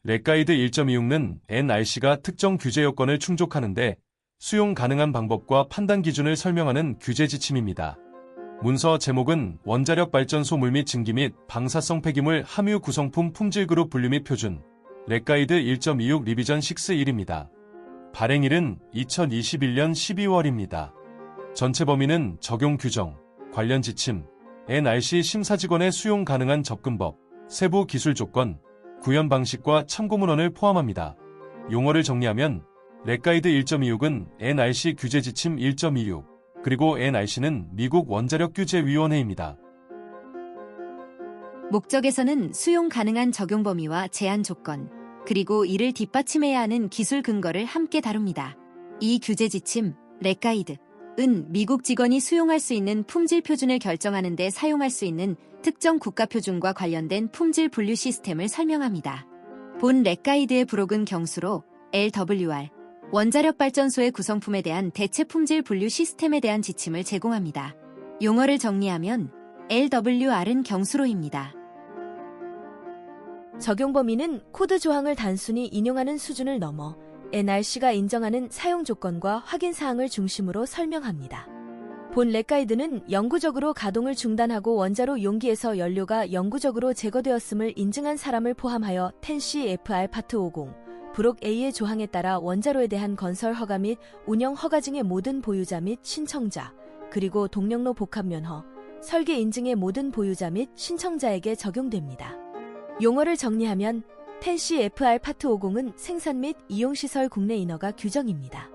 렉가이드 1.26는 NRC가 특정 규제 요건을 충족하는데 수용 가능한 방법과 판단 기준을 설명하는 규제 지침입니다. 문서 제목은 원자력 발전소 물 및 증기 및 방사성 폐기물 함유 구성품 품질 그룹 분류 및 표준 렉가이드 1.26 리비전 6.1입니다. 발행일은 2021년 12월입니다. 전체 범위는 적용 규정, 관련 지침, NRC 심사직원의 수용 가능한 접근법, 세부 기술 조건, 구현 방식과 참고문헌을 포함합니다. 용어를 정리하면 렉가이드 1.26은 NRC 규제 지침 1.26, 그리고 NRC는 미국 원자력 규제위원회입니다. 목적에서는 수용 가능한 적용 범위와 제한 조건, 그리고 이를 뒷받침해야 하는 기술 근거를 함께 다룹니다. 이 규제 지침, 렉가이드은 미국 직원이 수용할 수 있는 품질 표준을 결정하는 데 사용할 수 있는 특정 국가 표준과 관련된 품질 분류 시스템을 설명합니다. 본 렉가이드의 부록은 경수로 LWR, 원자력 발전소의 구성품에 대한 대체 품질 분류 시스템에 대한 지침을 제공합니다. 용어를 정리하면 LWR은 경수로입니다. 적용 범위는 코드 조항을 단순히 인용하는 수준을 넘어 NRC가 인정하는 사용 조건과 확인 사항을 중심으로 설명합니다. 본 렉가이드는 영구적으로 가동을 중단하고 원자로 용기에서 연료가 영구적으로 제거되었음을 인증한 사람을 포함하여 TEN-CFR 파트 50, 부록 A의 조항에 따라 원자로에 대한 건설 허가 및 운영 허가증의 모든 보유자 및 신청자, 그리고 동력로 복합 면허, 설계 인증의 모든 보유자 및 신청자에게 적용됩니다. 용어를 정리하면 TEN-CFR 파트 50은 생산 및 이용시설 국내 인허가 규정입니다.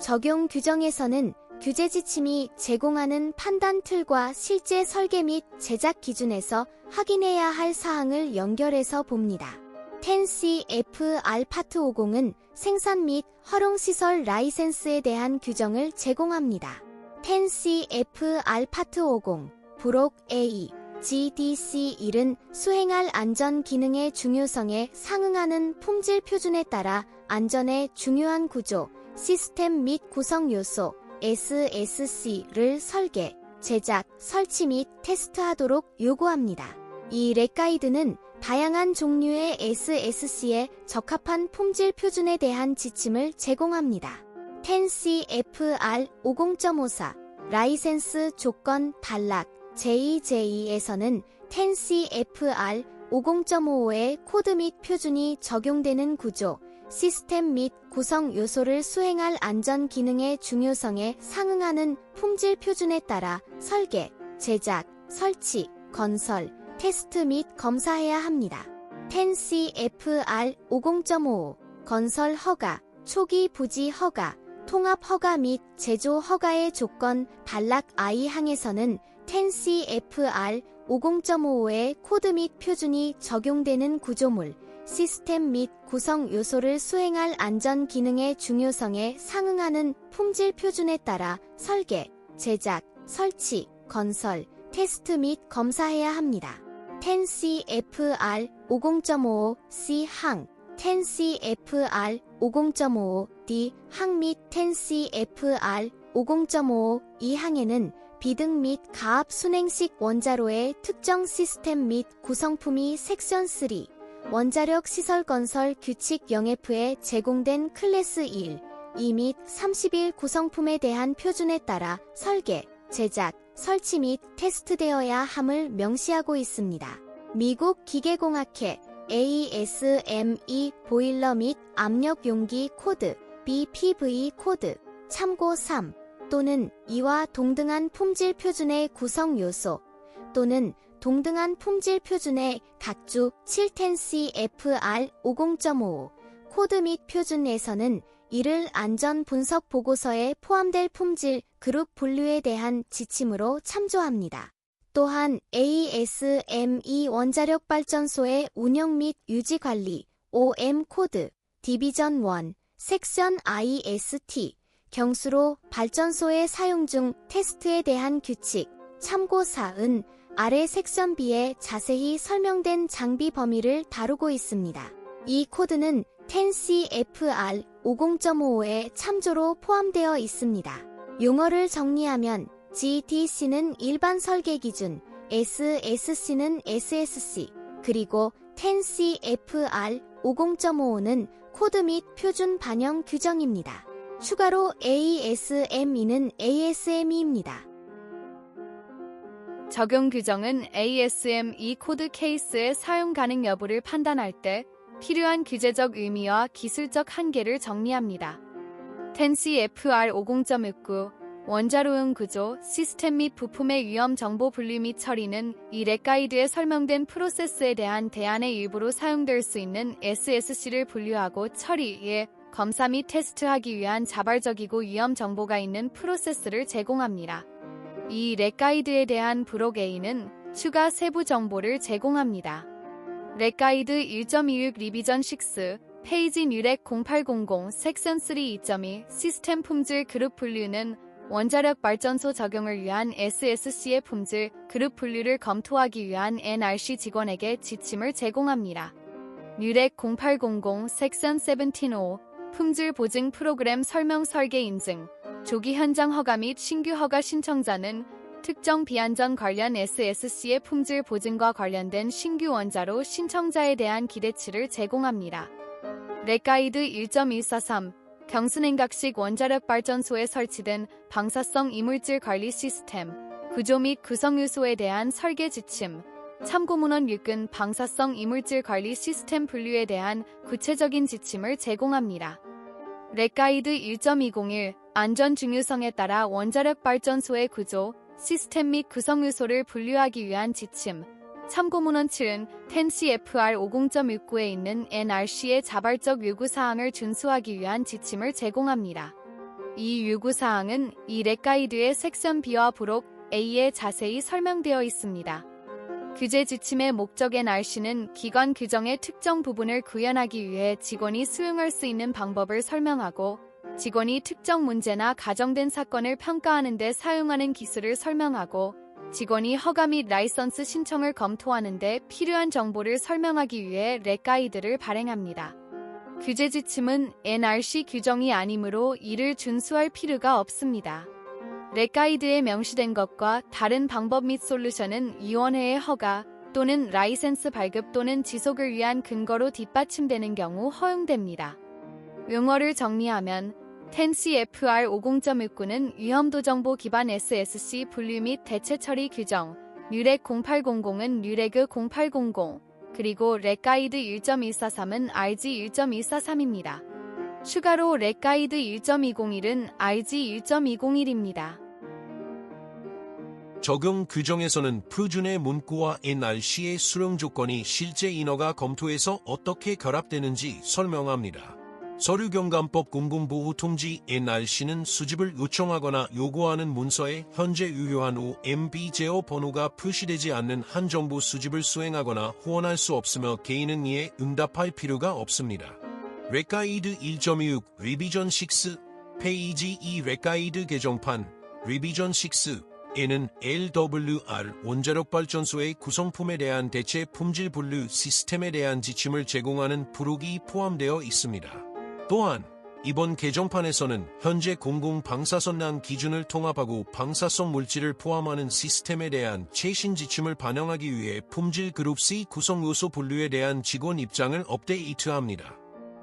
적용 규정에서는 규제 지침이 제공하는 판단 틀과 실제 설계 및 제작 기준에서 확인해야 할 사항을 연결해서 봅니다. TEN-CFR 파트 50은 생산 및 활용시설 라이센스에 대한 규정을 제공합니다. TEN-CFR 파트 50, 부록 A, GDC1은 수행할 안전 기능의 중요성에 상응하는 품질 표준에 따라 안전의 중요한 구조, 시스템 및 구성 요소, SSC를 설계, 제작, 설치 및 테스트하도록 요구합니다. 이 렉가이드는 다양한 종류의 SSC에 적합한 품질 표준에 대한 지침을 제공합니다. TEN-CFR 50.54 라이센스 조건 단락 JJ에서는 TEN-CFR 50.55의 코드 및 표준이 적용되는 구조, 시스템 및 구성 요소를 수행할 안전 기능의 중요성에 상응하는 품질 표준에 따라 설계, 제작, 설치, 건설, 테스트 및 검사해야 합니다. TEN-CFR 50.55 건설 허가, 초기 부지 허가, 통합 허가 및 제조 허가의 조건 단락 I항에서는 TEN-CFR 50.55의 코드 및 표준이 적용되는 구조물, 시스템 및 구성 요소를 수행할 안전 기능의 중요성에 상응하는 품질 표준에 따라 설계, 제작, 설치, 건설, 테스트 및 검사해야 합니다. TEN-CFR 50.55 C항, TEN-CFR 50.55 D항 및 TEN-CFR 50.55 E항에는 비등 및 가압 순행식 원자로의 특정 시스템 및 구성품이 섹션 3, 원자력 시설 건설 규칙 영F에 제공된 클래스 1, 2 및 31 구성품에 대한 표준에 따라 설계, 제작, 설치 및 테스트되어야 함을 명시하고 있습니다. 미국 기계공학회 ASME 보일러 및 압력 용기 코드, BPV 코드, 참고 3 또는 이와 동등한 품질 표준의 구성 요소 또는 동등한 품질 표준의 각주 7TEN-CFR 50.55 코드 및 표준에서는 이를 안전 분석 보고서에 포함될 품질 그룹 분류에 대한 지침으로 참조합니다. 또한 ASME 원자력 발전소의 운영 및 유지 관리 OM 코드 디비전 1 섹션 IST 경수로 발전소의 사용 중 테스트에 대한 규칙 참고사은 아래 섹션 B에 자세히 설명된 장비 범위를 다루고 있습니다. 이 코드는 TEN-CFR 50.55의 참조로 포함되어 있습니다. 용어를 정리하면 GDC는 일반 설계 기준, SSC는 SSC, 그리고 10CFR 50.55는 코드 및 표준 반영 규정입니다. 추가로 ASME는 ASME입니다. 적용 규정은 ASME 코드 케이스의 사용 가능 여부를 판단할 때 필요한 규제적 의미와 기술적 한계를 정리합니다. 10CFR 50.19 원자로용 구조, 시스템 및 부품의 위험 정보 분류 및 처리는 이 렉가이드에 설명된 프로세스에 대한 대안의 일부로 사용될 수 있는 SSC를 분류하고 처리에 검사 및 테스트하기 위한 자발적이고 위험 정보가 있는 프로세스를 제공합니다. 이 렉가이드에 대한 부록 A는 추가 세부 정보를 제공합니다. 렉가이드 1.26 리비전 6 페이지 뉴렉 0800 섹션 3 2.2 시스템 품질 그룹 분류는 원자력 발전소 적용을 위한 SSC의 품질 그룹 분류를 검토하기 위한 NRC 직원에게 지침을 제공합니다. 뉴렉 0800 섹션 17.5 품질 보증 프로그램 설명 설계 인증 조기 현장 허가 및 신규 허가 신청자는 특정 비안전 관련 SSC의 품질 보증과 관련된 신규 원자로 신청자에 대한 기대치를 제공합니다. 렉가이드 1.143 경순행각식 원자력 발전소에 설치된 방사성 이물질 관리 시스템, 구조 및 구성 요소에 대한 설계 지침, 참고문헌 6은 방사성 이물질 관리 시스템 분류에 대한 구체적인 지침을 제공합니다. 렉가이드 1.201 안전 중요성에 따라 원자력 발전소의 구조, 시스템 및 구성 요소를 분류하기 위한 지침, 참고문헌 7은 10CFR 50.19에 있는 NRC의 자발적 요구사항을 준수하기 위한 지침을 제공합니다. 이 요구사항은 이 렉가이드의 섹션 B와 부록 A에 자세히 설명되어 있습니다. 규제 지침의 목적 NRC는 기관 규정의 특정 부분을 구현하기 위해 직원이 수용할 수 있는 방법을 설명하고 직원이 특정 문제나 가정된 사건을 평가하는 데 사용하는 기술을 설명하고 직원이 허가 및 라이선스 신청을 검토하는 데 필요한 정보를 설명하기 위해 렉가이드를 발행합니다. 규제 지침은 NRC 규정이 아니므로 이를 준수할 필요가 없습니다. 렉가이드에 명시된 것과 다른 방법 및 솔루션은 위원회의 허가 또는 라이센스 발급 또는 지속을 위한 근거로 뒷받침되는 경우 허용됩니다. 용어를 정리하면 10CFR 50.19는 위험도 정보 기반 SSC 분류 및 대체 처리 규정, 뉴렉 0800은 뉴레그 0800, 그리고 렉가이드 1.143은 RG 1.143입니다. 추가로 렉가이드 1.201은 RG 1.201입니다. 적용 규정에서는 표준의 문구와 NRC의 수령 조건이 실제 인허가 검토에서 어떻게 결합되는지 설명합니다. 서류경감법 공공보호통지 NRC는 수집을 요청하거나 요구하는 문서에 현재 유효한 OMB 제어 번호가 표시되지 않는 한 정보 수집을 수행하거나 후원할 수 없으며 개인은 이에 응답할 필요가 없습니다. 렉가이드 1.26 리비전 6 페이지 2 렉가이드 개정판 리비전 6에는 LWR 원자력 발전소의 구성품에 대한 대체 품질 분류 시스템에 대한 지침을 제공하는 부록이 포함되어 있습니다. 또한 이번 개정판에서는 현재 공공방사선량 기준을 통합하고 방사성 물질을 포함하는 시스템에 대한 최신 지침을 반영하기 위해 품질 그룹 C 구성 요소 분류에 대한 직원 입장을 업데이트합니다.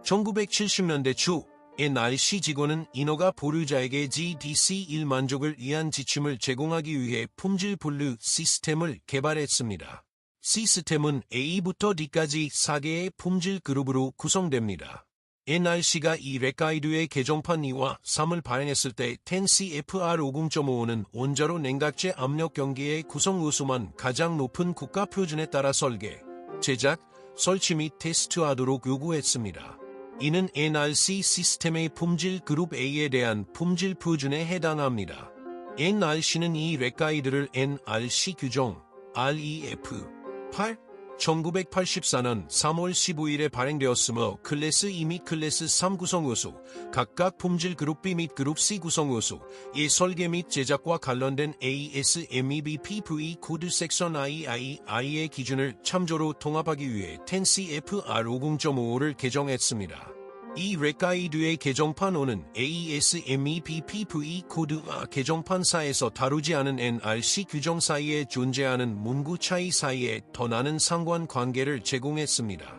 1970년대 초 NRC 직원은 인허가 보류자에게 GDC1 만족을 위한 지침을 제공하기 위해 품질 분류 시스템을 개발했습니다. 시스템은 A부터 D까지 4개의 품질 그룹으로 구성됩니다. NRC가 이 렉가이드의 개정판 2와 3을 발행했을 때 10CFR 50.55는 원자로 냉각제 압력 경계의 구성 요소만 가장 높은 국가 표준에 따라 설계, 제작, 설치 및 테스트하도록 요구했습니다. 이는 NRC 시스템의 품질 그룹 A에 대한 품질 표준에 해당합니다. NRC는 이 렉가이드를 NRC 규정 REF 8 1984년 3월 15일에 발행되었으며 클래스 2 및 클래스 3 구성요소, 각각 품질 그룹 B 및 그룹 C 구성요소의 설계 및 제작과 관련된 ASMEBPV 코드 섹션 III의 기준을 참조로 통합하기 위해 10CFR 50.55를 개정했습니다. 이 렉가이드의 개정판 5는 AES-MEPPV 코드와 개정판사에서 다루지 않은 NRC 규정 사이에 존재하는 문구 차이 사이에 더 많은 상관관계를 제공했습니다.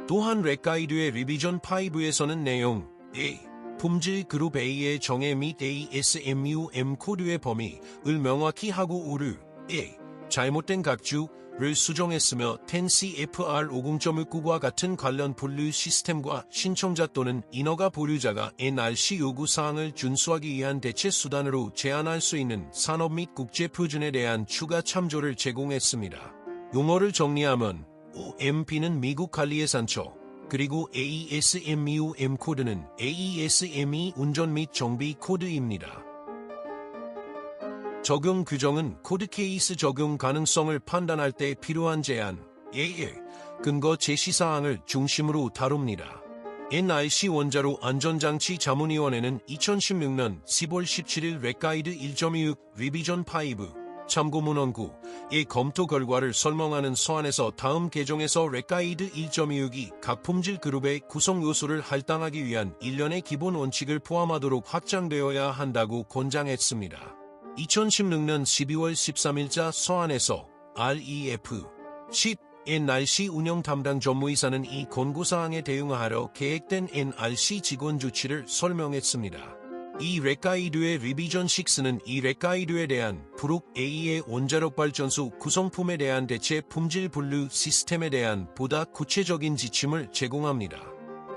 또한 렉가이드의 리비전 5에서는 내용 A. 품질 그룹 A의 정의 및 ASMUM 코드의 범위를 명확히 하고 우르 A. 잘못된 각주를 수정했으며 10CFR 50.19과 같은 관련 분류 시스템과 신청자 또는 인허가 보류자가 NRC 요구사항을 준수하기 위한 대체 수단으로 제한할 수 있는 산업 및 국제 표준에 대한 추가 참조를 제공했습니다. 용어를 정리하면 OMP는 미국 관리예산처, 그리고 ASMUM 코드는 AESME 운전 및 정비 코드입니다. 적용 규정은 코드 케이스 적용 가능성을 판단할 때 필요한 제한, 근거 제시사항을 중심으로 다룹니다. NRC 원자로 안전장치 자문위원회는 2016년 10월 17일 렉가이드 1.26 리비전 5 참고문헌 9의 검토 결과를 설명하는 서한에서 다음 개정에서 렉가이드 1.26이 각 품질 그룹의 구성 요소를 할당하기 위한 일련의 기본 원칙을 포함하도록 확장되어야 한다고 권장했습니다. 2016년 12월 13일자 서한에서 REF 10 NRC 운영 담당 전무이사는 이 권고사항에 대응하려 계획된 NRC 직원 조치를 설명했습니다. 이 렉가이드의 리비전 6는 이 렉가이드에 대한 프록 A의 원자력 발전소 구성품에 대한 대체 품질 분류 시스템에 대한 보다 구체적인 지침을 제공합니다.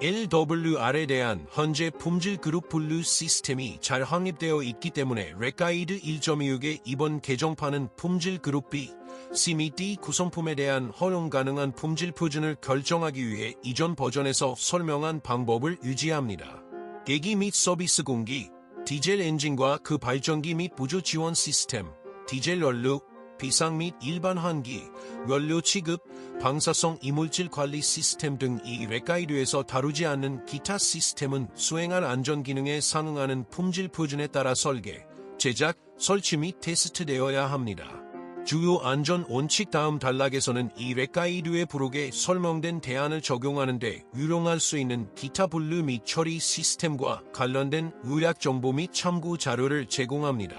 LWR에 대한 현재 품질 그룹 분류 시스템이 잘 확립되어 있기 때문에 렉가이드 1.26의 이번 개정판은 품질 그룹 B, C 및 D 구성품에 대한 허용 가능한 품질 표준을 결정하기 위해 이전 버전에서 설명한 방법을 유지합니다. 대기 및 서비스 공기, 디젤 엔진과 그 발전기 및 보조 지원 시스템, 디젤 연료, 비상 및 일반 환기, 연료 취급, 방사성 이물질 관리 시스템 등 이 렉가이드에서 다루지 않는 기타 시스템은 수행할 안전 기능에 상응하는 품질 표준에 따라 설계, 제작, 설치 및 테스트되어야 합니다. 주요 안전 원칙 다음 단락에서는 이 렉가이드의 부록에 설명된 대안을 적용하는 데 유용할 수 있는 기타 분류 및 처리 시스템과 관련된 요약 정보 및 참고 자료를 제공합니다.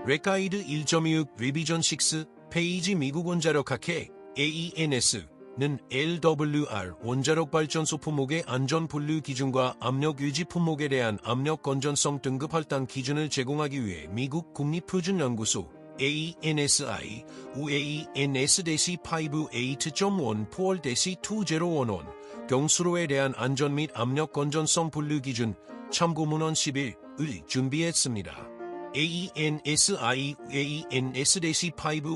렉가이드 1.26 리비전 6 페이지 미국 원자력학회 AENS는 LWR 원자력 발전소 품목의 안전 분류 기준과 압력 유지 품목에 대한 압력 건전성 등급 할당 기준을 제공하기 위해 미국 국립표준연구소 AENSI UAENS-5 8.1 경수로에 대한 안전 및 압력 건전성 분류 기준 참고문헌 11을 준비했습니다. AENSI UAENS-5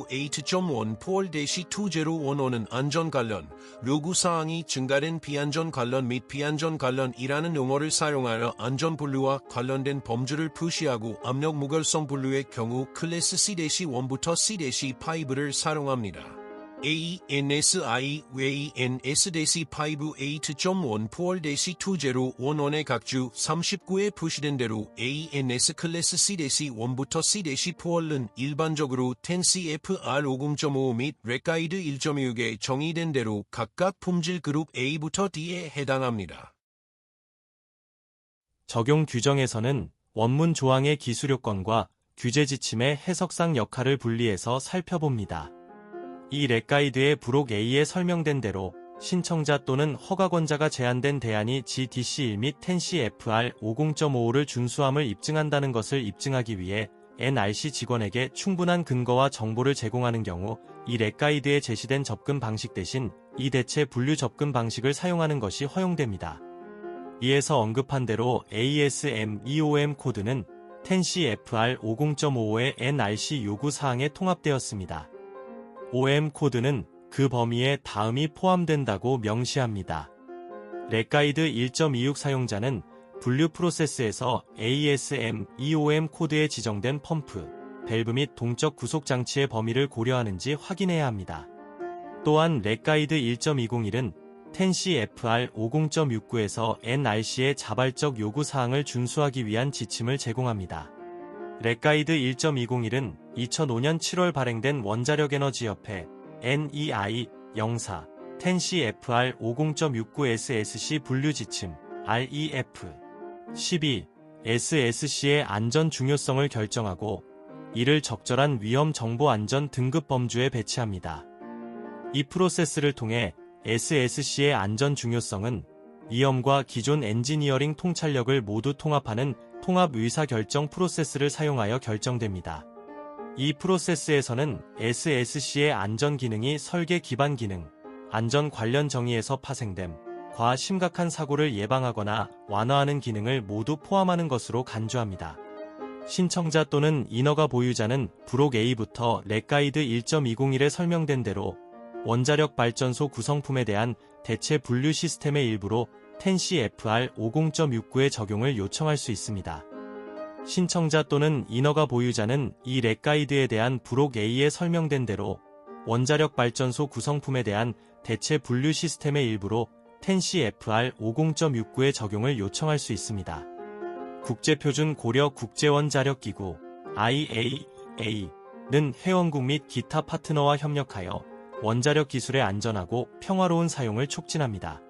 8.1 안전 관련 요구사항이 증가된 비안전 관련 및 비안전 관련이라는 용어를 사용하여 안전 분류와 관련된 범주를 표시하고 압력 무결성 분류의 경우 클래스 C-1부터 C-5를 사용합니다. AENSI UAENS-5 8.1 각주 39에 표시된 대로 AENS 클래스 C-1부터 C-4는 일반적으로 10CFR 50.5 및 렉가이드 1.6에 정의된 대로 각각 품질 그룹 A부터 D에 해당합니다. 적용 규정에서는 원문 조항의 기술 요건과 규제 지침의 해석상 역할을 분리해서 살펴봅니다. 이 렉가이드의 부록 A에 설명된 대로 신청자 또는 허가권자가 제한된 대안이 GDC1 및 10CFR 50.55를 준수함을 입증한다는 것을 입증하기 위해 NRC 직원에게 충분한 근거와 정보를 제공하는 경우 이 렉가이드에 제시된 접근 방식 대신 이 대체 분류 접근 방식을 사용하는 것이 허용됩니다. 이에서 언급한 대로 ASMEOM 코드는 10CFR 50.55의 NRC 요구사항에 통합되었습니다. OM 코드는 그 범위에 다음이 포함된다고 명시합니다. 렉가이드 1.26 사용자는 분류 프로세스에서 ASMEOM 코드에 지정된 펌프, 밸브 및 동적 구속 장치의 범위를 고려하는지 확인해야 합니다. 또한 렉가이드 1.201은 10CFR 50.69에서 NRC의 자발적 요구사항을 준수하기 위한 지침을 제공합니다. 렉가이드 1.201은 2005년 7월 발행된 원자력에너지협회 NEI 04 10CFR 50.69SSC 분류 지침 REF 12. SSC의 안전 중요성을 결정하고 이를 적절한 위험 정보 안전 등급 범주에 배치합니다. 이 프로세스를 통해 SSC의 안전 중요성은 위험과 기존 엔지니어링 통찰력을 모두 통합하는 통합 의사결정 프로세스를 사용하여 결정됩니다. 이 프로세스에서는 SSC의 안전 기능이 설계 기반 기능, 안전 관련 정의에서 파생됨, 과 심각한 사고를 예방하거나 완화하는 기능을 모두 포함하는 것으로 간주합니다. 신청자 또는 인허가 보유자는 부록 A부터 렉가이드 1.201에 설명된 대로 원자력 발전소 구성품에 대한 대체 분류 시스템의 일부로 TEN-CFR 50.69의 적용을 요청할 수 있습니다. 신청자 또는 인허가 보유자는 이 렉가이드에 대한 부록 A에 설명된 대로 원자력 발전소 구성품에 대한 대체 분류 시스템의 일부로 TEN-CFR 50.69의 적용을 요청할 수 있습니다. 국제표준 고려 국제원자력기구 IAEA는 회원국 및 기타 파트너와 협력하여 원자력 기술의 안전하고 평화로운 사용을 촉진합니다.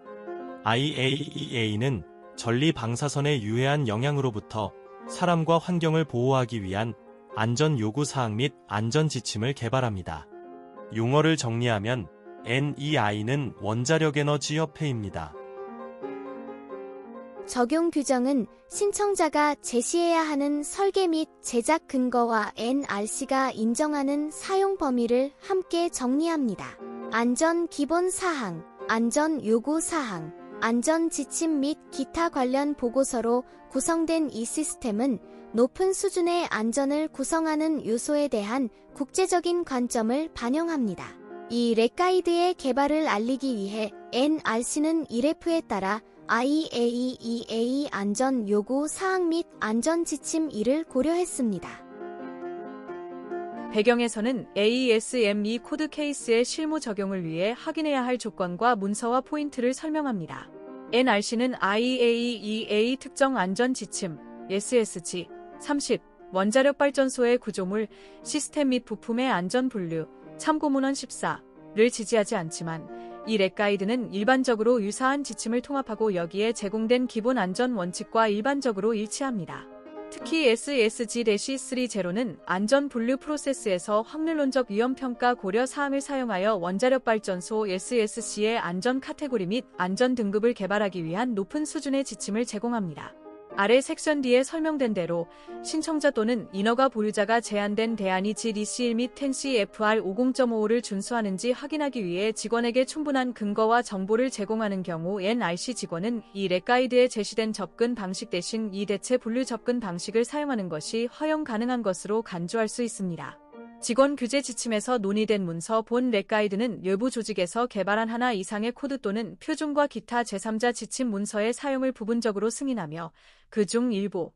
IAEA는 전리 방사선의 유해한 영향으로부터 사람과 환경을 보호하기 위한 안전 요구 사항 및 안전 지침을 개발합니다. 용어를 정리하면 NEI는 원자력에너지협회입니다. 적용 규정은 신청자가 제시해야 하는 설계 및 제작 근거와 NRC가 인정하는 사용 범위를 함께 정리합니다. 안전 기본 사항, 안전 요구 사항, 안전 지침 및 기타 관련 보고서로 구성된 이 시스템은 높은 수준의 안전을 구성하는 요소에 대한 국제적인 관점을 반영합니다. 이 렉가이드의 개발을 알리기 위해 NRC는 IREF에 따라 IAEA 안전 요구 사항 및 안전 지침 1을 고려했습니다. 배경에서는 ASME 코드 케이스의 실무 적용을 위해 확인해야 할 조건과 문서와 포인트를 설명합니다. NRC는 IAEA 특정 안전 지침 SSG 30 원자력 발전소의 구조물, 시스템 및 부품의 안전 분류 참고문헌 14를 지지하지 않지만 이 렉가이드는 일반적으로 유사한 지침을 통합하고 여기에 제공된 기본 안전 원칙과 일반적으로 일치합니다. 특히 SSG-30는 안전 분류 프로세스에서 확률론적 위험평가 고려 사항을 사용하여 원자력 발전소 SSC의 안전 카테고리 및 안전 등급을 개발하기 위한 높은 수준의 지침을 제공합니다. 아래 섹션 D에 설명된 대로 신청자 또는 인허가 보유자가 제한된 대안이 GDC1 및 TEN-CFR 50.55를 준수하는지 확인하기 위해 직원에게 충분한 근거와 정보를 제공하는 경우 NRC 직원은 이 렉가이드에 제시된 접근 방식 대신 이 대체 분류 접근 방식을 사용하는 것이 허용 가능한 것으로 간주할 수 있습니다. 직원 규제 지침에서 논의된 문서 본 렉가이드는 외부 조직에서 개발한 하나 이상의 코드 또는 표준과 기타 제3자 지침 문서의 사용을 부분적으로 승인하며 그중 일부,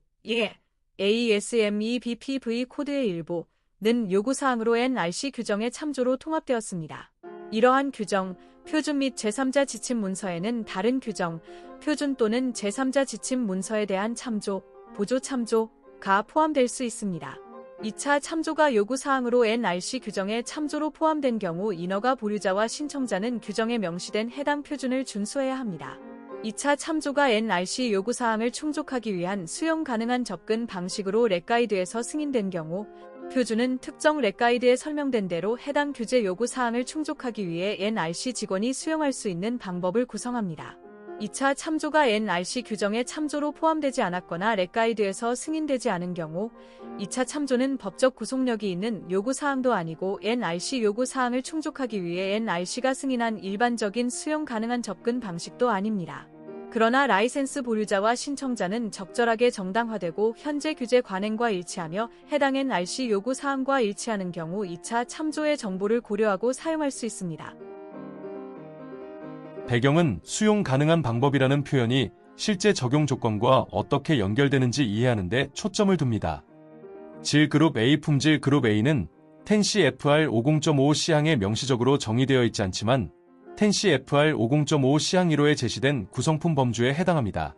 ASME BPV 코드의 일부는 요구사항으로 NRC 규정의 참조로 통합되었습니다. 이러한 규정, 표준 및 제3자 지침 문서에는 다른 규정, 표준 또는 제3자 지침 문서에 대한 참조, 보조 참조가 포함될 수 있습니다. 2차 참조가 요구사항으로 NRC 규정에 참조로 포함된 경우 인허가 보유자와 신청자는 규정에 명시된 해당 표준을 준수해야 합니다. 2차 참조가 NRC 요구사항을 충족하기 위한 수용 가능한 접근 방식으로 렉가이드에서 승인된 경우 표준은 특정 렉가이드에 설명된 대로 해당 규제 요구사항을 충족하기 위해 NRC 직원이 수용할 수 있는 방법을 구성합니다. 2차 참조가 NRC 규정에 참조로 포함되지 않았거나 렉가이드에서 승인되지 않은 경우 2차 참조는 법적 구속력이 있는 요구사항도 아니고 NRC 요구사항을 충족하기 위해 NRC가 승인한 일반적인 수용 가능한 접근 방식도 아닙니다. 그러나 라이센스 보유자와 신청자는 적절하게 정당화되고 현재 규제 관행과 일치하며 해당 NRC 요구사항과 일치하는 경우 2차 참조의 정보를 고려하고 사용할 수 있습니다. 배경은 수용 가능한 방법이라는 표현이 실제 적용 조건과 어떻게 연결되는지 이해하는 데 초점을 둡니다. 질그룹 A 품질 그룹 A는 TEN-CFR 50.55 시항에 명시적으로 정의되어 있지 않지만 TEN-CFR 50.55 시항 1호에 제시된 구성품 범주에 해당합니다.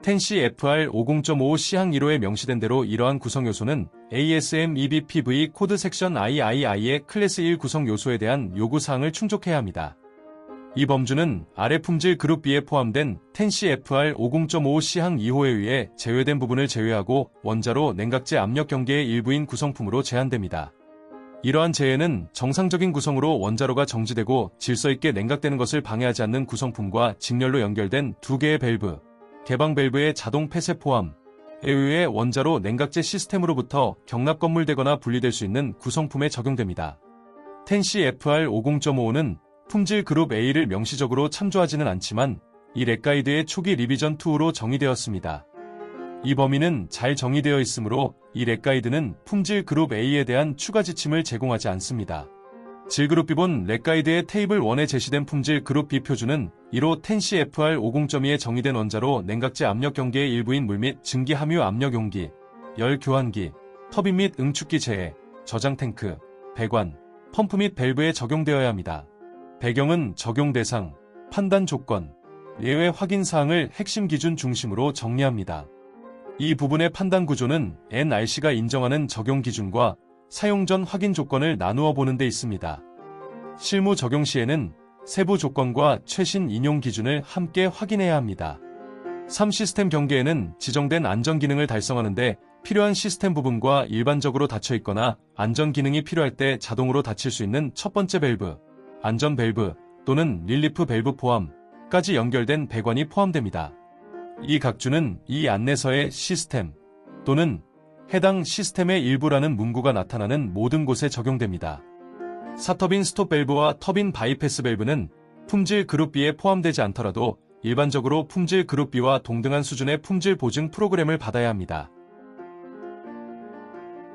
TEN-CFR 50.55 시항 1호에 명시된 대로 이러한 구성 요소는 ASM EBPV 코드 섹션 III의 클래스 1 구성 요소에 대한 요구 사항을 충족해야 합니다. 이 범주는 아래 품질 그룹 B에 포함된 텐시-FR 50.55C 항 2호에 의해 제외된 부분을 제외하고 원자로 냉각제 압력 경계의 일부인 구성품으로 제한됩니다. 이러한 제외는 정상적인 구성으로 원자로가 정지되고 질서있게 냉각되는 것을 방해하지 않는 구성품과 직렬로 연결된 두 개의 밸브, 개방 밸브의 자동 폐쇄 포함에 의해 원자로 냉각제 시스템으로부터 경납 건물되거나 분리될 수 있는 구성품에 적용됩니다. 텐시-FR 50.55는 품질 그룹 A를 명시적으로 참조하지는 않지만 이 렉가이드의 초기 리비전 2로 정의되었습니다. 이 범위는 잘 정의되어 있으므로 이 렉가이드는 품질 그룹 A에 대한 추가 지침을 제공하지 않습니다. 질그룹 B본 렉가이드의 테이블 1에 제시된 품질 그룹 B 표준은 이로 텐시-FR 50.2에 정의된 원자로 냉각제 압력 경계의 일부인 물 및 증기 함유 압력 용기, 열 교환기, 터빈 및 응축기 제해, 저장 탱크, 배관, 펌프 및 밸브에 적용되어야 합니다. 배경은 적용 대상, 판단 조건, 예외 확인 사항을 핵심 기준 중심으로 정리합니다. 이 부분의 판단 구조는 NRC가 인정하는 적용 기준과 사용 전 확인 조건을 나누어 보는 데 있습니다. 실무 적용 시에는 세부 조건과 최신 인용 기준을 함께 확인해야 합니다. 3시스템 경계에는 지정된 안전 기능을 달성하는데 필요한 시스템 부분과 일반적으로 닫혀 있거나 안전 기능이 필요할 때 자동으로 닫힐 수 있는 첫 번째 밸브, 안전 밸브 또는 릴리프 밸브 포함까지 연결된 배관이 포함됩니다. 이 각주는 이 안내서의 시스템 또는 해당 시스템의 일부라는 문구가 나타나는 모든 곳에 적용됩니다. 사터빈 스톱 밸브와 터빈 바이패스 밸브는 품질 그룹 B에 포함되지 않더라도 일반적으로 품질 그룹 B와 동등한 수준의 품질 보증 프로그램을 받아야 합니다.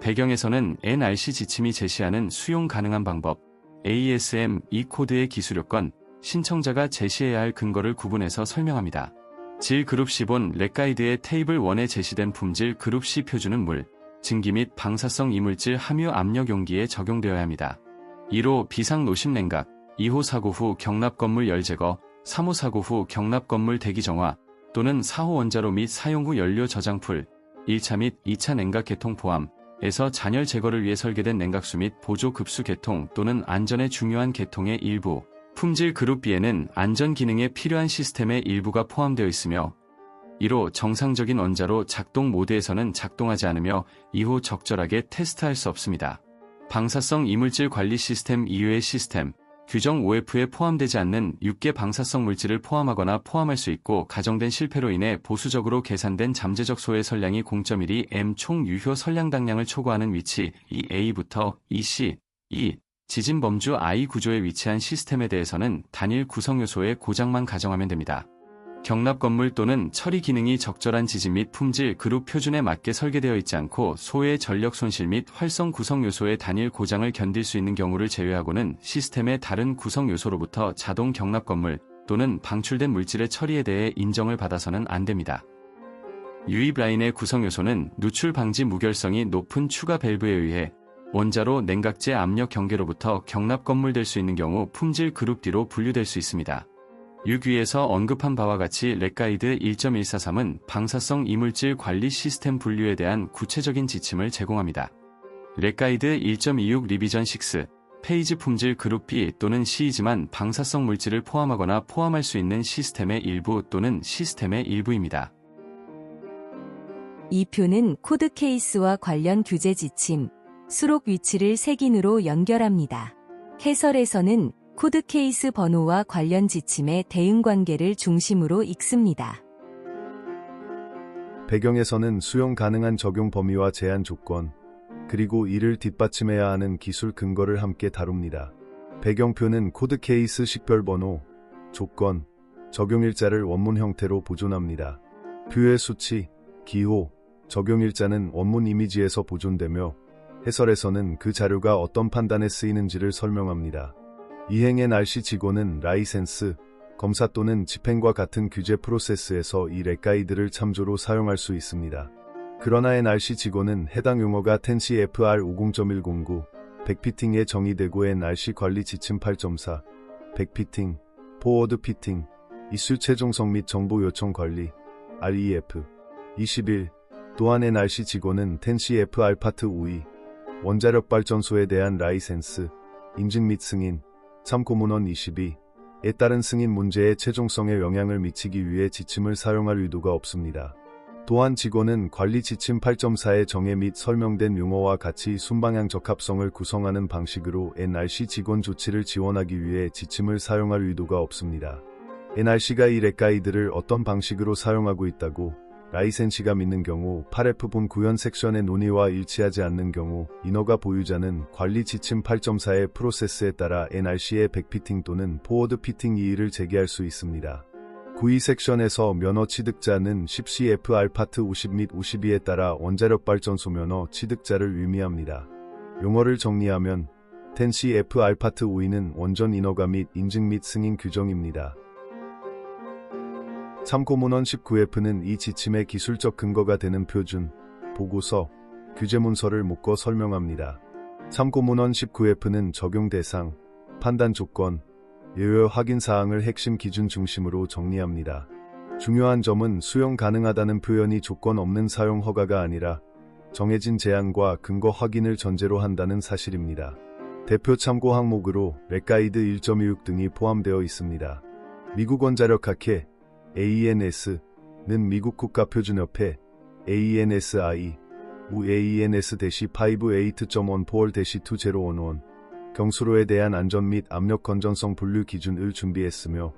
배경에서는 NRC 지침이 제시하는 수용 가능한 방법, ASM E 코드의 기술 요건, 신청자가 제시해야 할 근거를 구분해서 설명합니다. 질 그룹 C본 렉가이드의 테이블 1에 제시된 품질 그룹 C 표준은 물, 증기 및 방사성 이물질 함유 압력 용기에 적용되어야 합니다. 1호 비상 노심 냉각, 2호 사고 후 경납 건물 열 제거, 3호 사고 후 경납 건물 대기 정화 또는 4호 원자로 및 사용 후 연료 저장풀, 1차 및 2차 냉각 개통 포함에서 잔열 제거를 위해 설계된 냉각수 및 보조 급수 개통 또는 안전에 중요한 개통의 일부, 품질 그룹 B에는 안전 기능에 필요한 시스템의 일부가 포함되어 있으며 1호 정상적인 원자로 작동 모드에서는 작동하지 않으며 2호 적절하게 테스트할 수 없습니다. 방사성 이물질 관리 시스템 이외의 시스템, 규정 OF에 포함되지 않는 6개 방사성 물질을 포함하거나 포함할 수 있고 가정된 실패로 인해 보수적으로 계산된 잠재적 소해 설량이 0.1이 M 총 유효 설량당량을 초과하는 위치 EA부터 EC, E, 지진 범주 I 구조에 위치한 시스템에 대해서는 단일 구성 요소의 고장만 가정하면 됩니다. 경납 건물 또는 처리 기능이 적절한 지진 및 품질 그룹 표준에 맞게 설계되어 있지 않고 소의 전력 손실 및 활성 구성 요소의 단일 고장을 견딜 수 있는 경우를 제외하고는 시스템의 다른 구성 요소로부터 자동 경납 건물 또는 방출된 물질의 처리에 대해 인정을 받아서는 안 됩니다. 유입 라인의 구성 요소는 누출 방지 무결성이 높은 추가 밸브에 의해 원자로 냉각제 압력 경계로부터 경납 건물될 수 있는 경우 품질 그룹 D로 분류될 수 있습니다. 6위에서 언급한 바와 같이 렉가이드 1.143은 방사성 이물질 관리 시스템 분류에 대한 구체적인 지침을 제공합니다. 렉가이드 1.26 리비전 6, 페이지 품질 그룹 B 또는 C이지만 방사성 물질을 포함하거나 포함할 수 있는 시스템의 일부 또는 시스템의 일부입니다. 이 표는 코드 케이스와 관련 규제 지침, 수록 위치를 색인으로 연결합니다. 해설에서는 코드 케이스 번호와 관련 지침의 대응 관계를 중심으로 읽습니다. 배경에서는 수용 가능한 적용 범위와 제한 조건, 그리고 이를 뒷받침해야 하는 기술 근거를 함께 다룹니다. 배경표는 코드 케이스 식별 번호, 조건, 적용일자를 원문 형태로 보존합니다. 표의 수치, 기호, 적용일자는 원문 이미지에서 보존되며 해설에서는 그 자료가 어떤 판단에 쓰이는지를 설명합니다. 이행 NRC 지고는 라이센스, 검사 또는 집행과 같은 규제 프로세스에서 이 렉가이드를 참조로 사용할 수 있습니다. 그러나 NRC 지고는 해당 용어가 텐시 FR 50.109, 백피팅에 정의되고 NRC 관리 지침 8.4, 백피팅, 포워드 피팅, 이슈 최종성 및 정보 요청 관리, REF, 21, 또한 NRC 지고는 텐시 FR 파트 5위, 원자력 발전소에 대한 라이센스, 인증 및 승인, 참고문헌 22, 따른 승인 문제의 최종성에 영향을 미치기 위해 지침을 사용할 의도가 없습니다. 또한 직원은 관리 지침 8.4의 정의 및 설명된 용어와 같이 순방향 적합성을 구성하는 방식으로 NRC 직원 조치를 지원하기 위해 지침을 사용할 의도가 없습니다. NRC가 이 렉가이드를 어떤 방식으로 사용하고 있다고 라이센시가 믿는 경우 8F분 구현 섹션의 논의와 일치하지 않는 경우 인허가 보유자는 관리 지침 8.4의 프로세스에 따라 NRC의 백피팅 또는 포워드 피팅 이의를 제기할 수 있습니다. 9위 섹션에서 면허 취득자는 10CFR 파트 50 및 52에 따라 원자력 발전소 면허 취득자를 의미합니다. 용어를 정리하면 10CFR 파트 5위는 원전 인허가 및 인증 및 승인 규정입니다. 참고문헌 19F는 이 지침의 기술적 근거가 되는 표준, 보고서, 규제문서를 묶어 설명합니다. 참고문헌 19F는 적용 대상, 판단 조건, 예외 확인 사항을 핵심 기준 중심으로 정리합니다. 중요한 점은 수용 가능하다는 표현이 조건 없는 사용 허가가 아니라 정해진 제한과 근거 확인을 전제로 한다는 사실입니다. 대표 참고 항목으로 렉가이드 1.26 등이 포함되어 있습니다. 미국 원자력학회 AENS는 미국 국가표준협회 AENSI AENS-5-8.14-2011 경수로에 대한 안전 및 압력 건전성 분류 기준을 준비했으며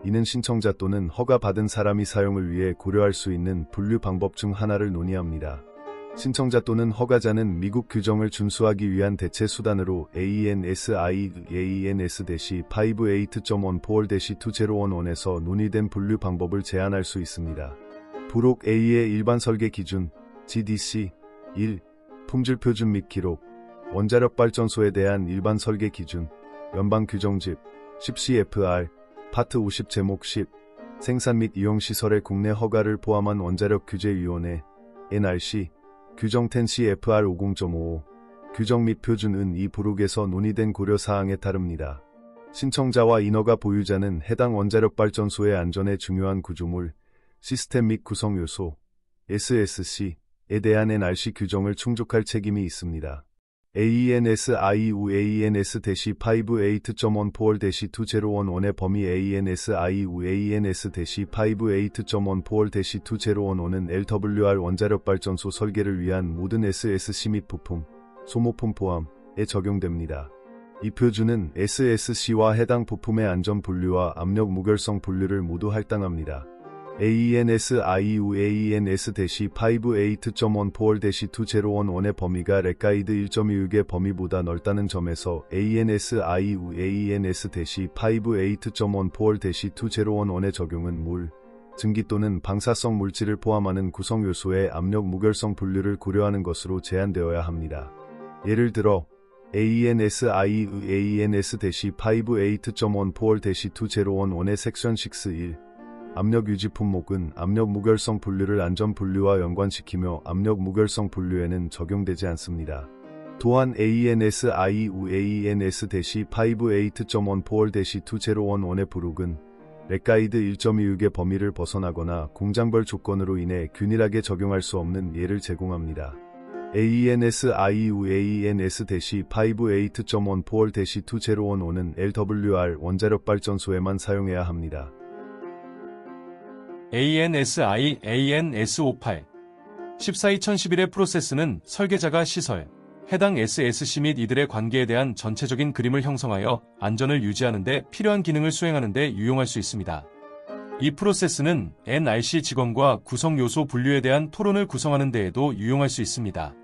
이는 신청자 또는 허가받은 사람이 사용을 위해 고려할 수 있는 분류 방법 중 하나를 논의합니다. 신청자 또는 허가자는 미국 규정을 준수하기 위한 대체 수단으로 AENS-5-8.14-2011에서 논의된 분류 방법을 제안할 수 있습니다. 부록 A의 일반 설계 기준 GDC 1. 품질 표준 및 기록 원자력 발전소에 대한 일반 설계 기준 연방 규정집 10CFR 파트 50 제목 10 생산 및 이용 시설의 국내 허가를 포함한 원자력 규제위원회 NRC 규정 10CFR 50.55 규정 및 표준은 이 부록에서 논의된 고려사항에 따릅니다. 신청자와 인허가 보유자는 해당 원자력 발전소의 안전에 중요한 구조물, 시스템 및 구성 요소, SSC에 대한 NRC 규정을 충족할 책임이 있습니다. AENS-IU-AENS-5-8.14-2011의 범위 AENS-IU-AENS-5-8.14-2011은 LWR 원자력 발전소 설계를 위한 모든 SSC 및 부품, 소모품 포함에 적용됩니다. 이 표준은 SSC와 해당 부품의 안전 분류와 압력 무결성 분류를 모두 할당합니다. AENS-IU-AENS-5-8.14-2011의 범위가 렉가이드 1.26의 범위보다 넓다는 점에서 AENS-IU-AENS-5-8.14-2011의 적용은 물, 증기 또는 방사성 물질을 포함하는 구성 요소의 압력 무결성 분류를 고려하는 것으로 제한되어야 합니다. 예를 들어 AENS-IU-AENS-5-8.14-2011의 섹션 6.1 압력 유지 품목은 압력 무결성 분류를 안전 분류와 연관시키며 압력 무결성 분류에는 적용되지 않습니다. 또한 AENS-IU-AENS-5-8.14-2011의 부록은 렉가이드 1.26의 범위를 벗어나거나 공장별 조건으로 인해 균일하게 적용할 수 없는 예를 제공합니다. AENS-IU-AENS-5-8.14-2011은 LWR 원자력 발전소에만 사용해야 합니다. AENS-IU-AENS-58 14-2011의 프로세스는 설계자가 시설, 해당 SSC 및 이들의 관계에 대한 전체적인 그림을 형성하여 안전을 유지하는 데 필요한 기능을 수행하는 데 유용할 수 있습니다. 이 프로세스는 NRC 직원과 구성 요소 분류에 대한 토론을 구성하는 데에도 유용할 수 있습니다.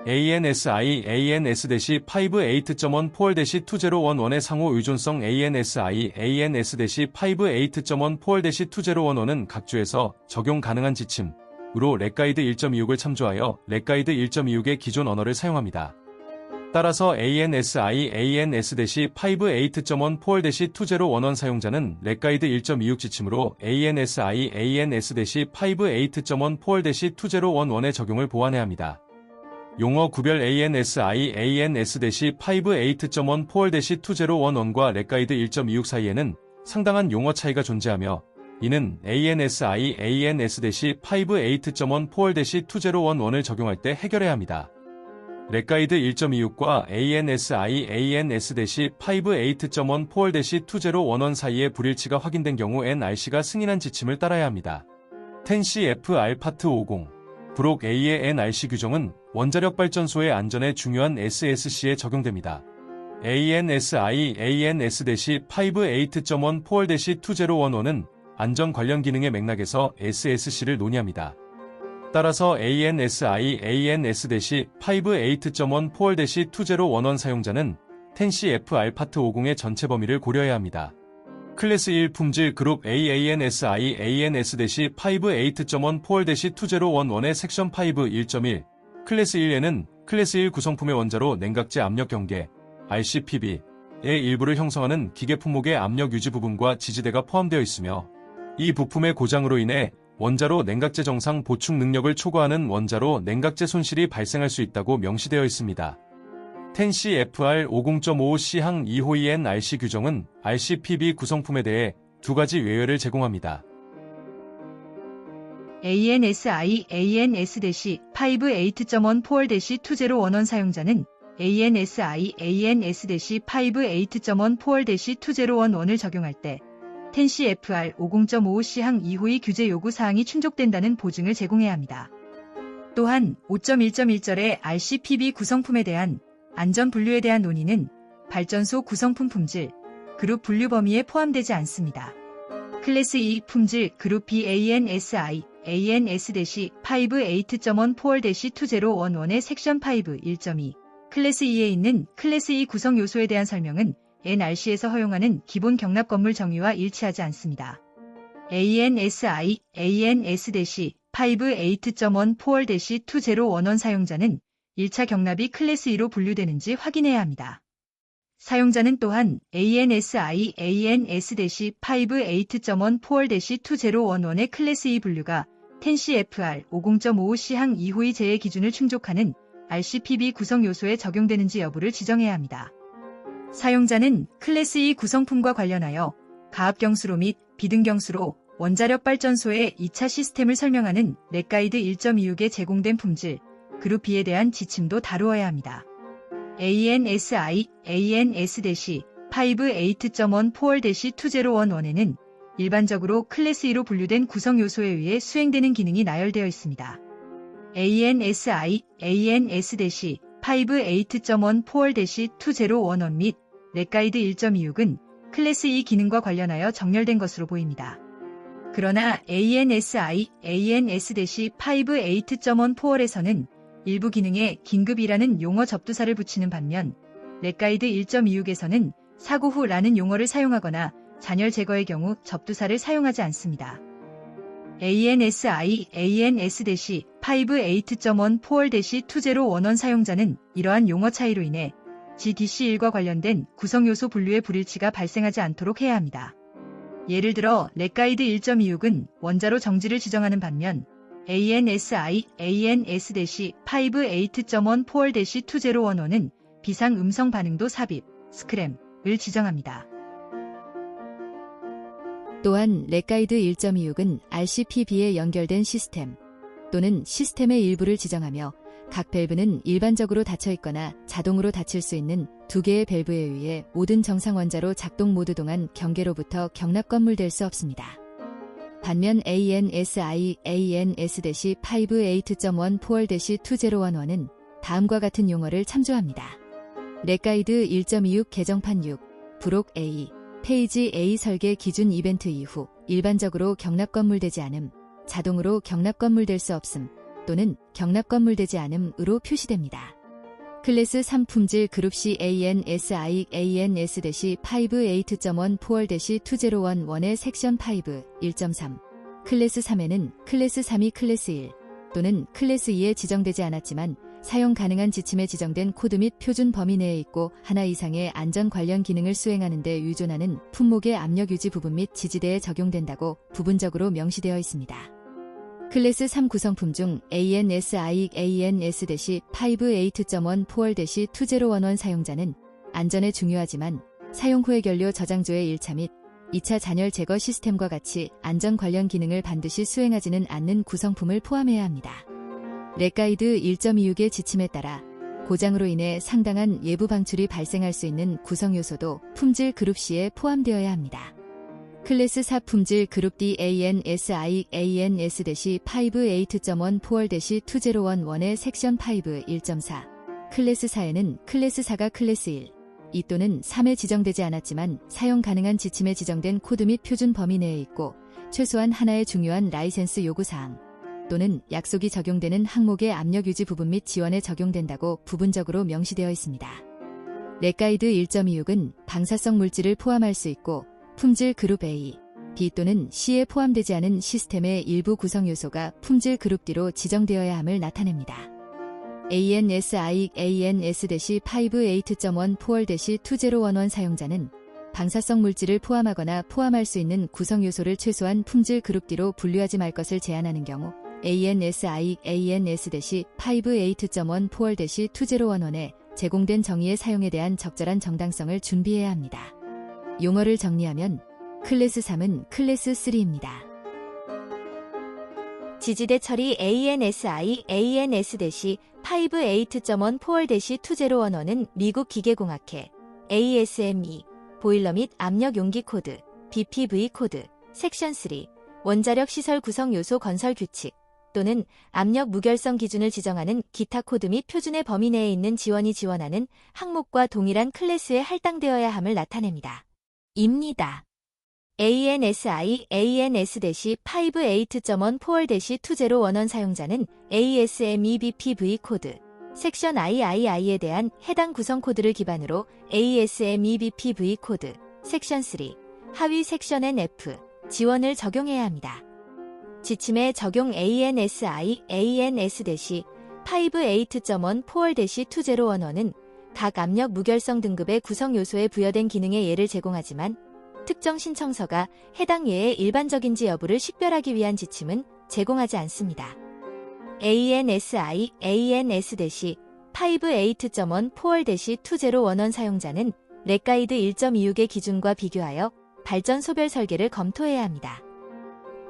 AENS-IU-AENS-5-8.14-2011의 상호 의존성 AENS-IU-AENS-5-8.14-2011은 각주에서 적용 가능한 지침으로 렉가이드 1.26을 참조하여 렉가이드 1.26의 기존 언어를 사용합니다. 따라서 AENS-IU-AENS-5-8.14-2011 사용자는 렉가이드 1.26 지침으로 AENS-IU-AENS-5-8.14-2011의 적용을 보완해야 합니다. 용어 구별 AENS-IU-AENS-5-8.14-2011과 렉가이드 1.26 사이에는 상당한 용어 차이가 존재하며 이는 AENS-IU-AENS-5-8.14-2011을 적용할 때 해결해야 합니다. 렉가이드 1.26과 ANSI ANS-58.1 forward-2011 사이의 불일치가 확인된 경우 NRC가 승인한 지침을 따라야 합니다. 10CFR 파트 50 브록 A의 NRC 규정은 원자력 발전소의 안전에 중요한 SSC에 적용됩니다. ANSI ANS-58.1 forward-2011은 안전 관련 기능의 맥락에서 SSC를 논의합니다. 따라서 ANSI ANS-58.1 forward-2011 사용자는 10CFR 파트 50의 전체 범위를 고려해야 합니다. 클래스 1 품질 그룹 A ANSI ANS-58.1 forward-2011의 섹션 5 1.1 클래스 1에는 클래스 1 구성품의 원자로 냉각제 압력 경계 RCPB의 일부를 형성하는 기계 품목의 압력 유지 부분과 지지대가 포함되어 있으며 이 부품의 고장으로 인해 원자로 냉각제 정상 보충 능력을 초과하는 원자로 냉각제 손실이 발생할 수 있다고 명시되어 있습니다. 10CFR 50.55C항 2호의 NRC 규정은 RCPB 구성품에 대해 두 가지 외열을 제공합니다. ANSI ANS-58.1 forward-2011 사용자는 ANSI ANS-58.1 forward-2011을 적용할 때 10CFR 50.55C항 2호의 규제 요구 사항이 충족된다는 보증을 제공해야 합니다. 또한 5.1.1절의 RCPB 구성품에 대한 안전 분류에 대한 논의는 발전소 구성품 품질, 그룹 분류 범위에 포함되지 않습니다. 클래스 2 품질 그룹 B ANSI ANS-58.1 forward-2011의 섹션 5 1.2 클래스 2에 있는 클래스 2 구성 요소에 대한 설명은 NRC에서 허용하는 기본 경납 건물 정의와 일치하지 않습니다. ANSI ANS-58.1 forward-2011 사용자는 1차 경납이 클래스 2로 분류되는지 확인해야 합니다. 사용자는 또한 ANSI ANS-58.1 forward-2011의 클래스 2 분류가 10CFR 50.55C항 2호의 제해 기준을 충족하는 RCPB 구성 요소에 적용되는지 여부를 지정해야 합니다. 사용자는 클래스 2 구성품과 관련하여 가압경수로 및 비등경수로 원자력 발전소의 2차 시스템을 설명하는 렉가이드 1.26에 제공된 품질, 그룹 B에 대한 지침도 다루어야 합니다. ANSI ANS-58.1 forward-2011에는 일반적으로 클래스 2로 분류된 구성 요소에 의해 수행되는 기능이 나열되어 있습니다. ANSI ANS-58.1 forward-2011 및 렉가이드 1.26은 클래스 2 기능과 관련하여 정렬된 것으로 보입니다. 그러나 ANSI ANS-58.1 forward에서는 일부 기능에 긴급이라는 용어 접두사를 붙이는 반면 렉가이드 1.26에서는 사고 후라는 용어를 사용하거나 잔열 제거의 경우 접두사를 사용하지 않습니다. ANSI ANS-58.1 forward-2011 사용자는 이러한 용어 차이로 인해 GDC1과 관련된 구성 요소 분류의 불일치가 발생하지 않도록 해야 합니다. 예를 들어 렉가이드 1.26은 원자로 정지를 지정하는 반면 ANSI ANS-58.1 forward-2011은 비상 음성 반응도 삽입, 스크램을 지정합니다. 또한 렉가이드 1.26은 RCPB에 연결된 시스템 또는 시스템의 일부를 지정하며 각 밸브는 일반적으로 닫혀 있거나 자동으로 닫힐 수 있는 두 개의 밸브에 의해 모든 정상 원자로 작동 모드 동안 경계로부터 경납 건물될 수 없습니다. 반면 ANSI ANS-58.1 forward-2011은 다음과 같은 용어를 참조합니다. 렉가이드 1.26 개정판 6, 브록 A, 페이지 A 설계 기준 이벤트 이후 일반적으로 경납 건물되지 않음, 자동으로 경납 건물될 수 없음, 또는 경납 건물되지 않음으로 표시됩니다. 클래스 3 품질 그룹 C ANSI ANS-58.1 forward-2011의 섹션 5 1.3 클래스 3에는 클래스 3이 클래스 1 또는 클래스 2에 지정되지 않았지만 사용 가능한 지침에 지정된 코드 및 표준 범위 내에 있고 하나 이상의 안전 관련 기능을 수행하는 데 유존하는 품목의 압력 유지 부분 및 지지대에 적용된다고 부분적으로 명시되어 있습니다. 클래스 3 구성품 중 ANSI ANS-58.1 forward-2011 사용자는 안전에 중요하지만 사용 후의 연료 저장조의 1차 및 2차 잔열 제거 시스템과 같이 안전 관련 기능을 반드시 수행하지는 않는 구성품을 포함해야 합니다. 렉가이드 1.26의 지침에 따라 고장으로 인해 상당한 외부 방출이 발생할 수 있는 구성 요소도 품질 그룹 C에 포함되어야 합니다. 클래스 4 품질 그룹 D ANSI ANS-5 8.1-4-2011의 섹션 5 1.4 클래스 4에는 클래스 4가 클래스 1, 2 또는 3에 지정되지 않았지만 사용 가능한 지침에 지정된 코드 및 표준 범위 내에 있고 최소한 하나의 중요한 라이센스 요구사항 또는 약속이 적용되는 항목의 압력 유지 부분 및 지원에 적용된다고 부분적으로 명시되어 있습니다. 렉가이드 1.26은 방사성 물질을 포함할 수 있고 품질 그룹 A, B 또는 C에 포함되지 않은 시스템의 일부 구성 요소가 품질 그룹 D로 지정되어야 함을 나타냅니다. ANSI ANS-5 사용자는 방사성 물질을 포함하거나 포함할 수 있는 구성 요소를 최소한 품질 그룹 D로 분류하지 말 것을 제한하는 경우 ANSI ANS-5 제공된 정의의 사용에 대한 적절한 정당성을 준비해야 합니다. 용어를 정리하면 클래스 3은 클래스 3입니다. 지지대 처리 ANSI ANS-5 미국 기계공학회 ASME 보일러 및 압력 용기 코드 BPV 코드 섹션 3 원자력 시설 구성 요소 건설 규칙 또는 압력 무결성 기준을 지정하는 기타 코드 및 표준의 범위 내에 있는 지원이 지원하는 항목과 동일한 클래스에 할당되어야 함을 나타냅니다. 입니다. ANSI ANS-5 사용자는 ASME BPV 코드 섹션 III에 대한 해당 구성 코드를 기반으로 ASME BPV 코드 섹션 3 하위 섹션 NF 지원을 적용해야 합니다. 지침에 적용 ANSI ANS-5 각 압력 무결성 등급의 구성 요소에 부여된 기능의 예를 제공하지만 특정 신청서가 해당 예의 일반적인지 여부를 식별하기 위한 지침은 제공하지 않습니다. ANSI ANS-5 사용자는 렉가이드 1.26의 기준과 비교하여 발전 소별 설계를 검토해야 합니다.